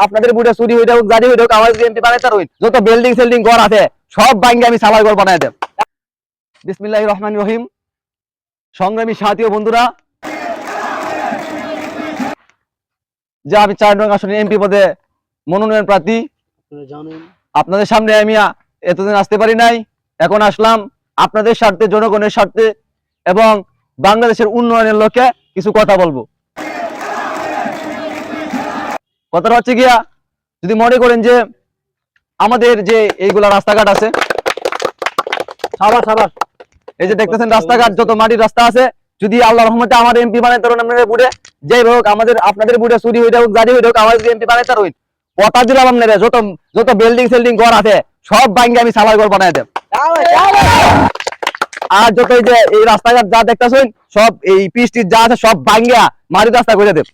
আপনাদের বুড়ে চুরি হয়ে হোক জারি হয়ে হোক আমার এমপি বানাইতে রইন যত বিল্ডিং সেল্ডিং ঘর আছে সব ভাঙ্গে আমি সালার ঘর বানাই দেব। বিসমিল্লাহির রহমানির রহিম। সংগ্রামী সাথী ও বন্ধুরা, যে আমি 4 নং আসনে এমপি পদে মনোনয়ন প্রার্থী। আপনাদের সামনে আমি এতদিন আসতে পারি নাই, এখন আসলাম আপনাদের স্বার্থে, জনগণের স্বার্থে এবং বাংলাদেশের উন্নয়নের লক্ষ্যে কিছু কথা বলবো। কথাটা হচ্ছে গিয়া, যদি মনে করেন যে আমাদের যে এইগুলা রাস্তাঘাট আছে, এই যে দেখতেছেন রাস্তাঘাট যত মাটির রাস্তা আছে, যদি আল্লাহ রহমতে আমার এমপি বানাইতে পারেন আপনাদের বুড়ে, যাই হোক আপনাদের বুড়ে চুরি হয়ে হোক জারি হয়ে হোক আমার এমপি বানাইতে পারেন, কথা দিলাম আপনারা যত যত বিল্ডিং সেল্ডিং ঘর আছে সব ভাঙ্গে আমি সালার ঘর বানাই দেব। আর যত এই যে এই রাস্তাঘাট যা দেখতেছেন সব এই পিচ যা আছে সব ভাঙ্গা মাটির রাস্তা করে দেব।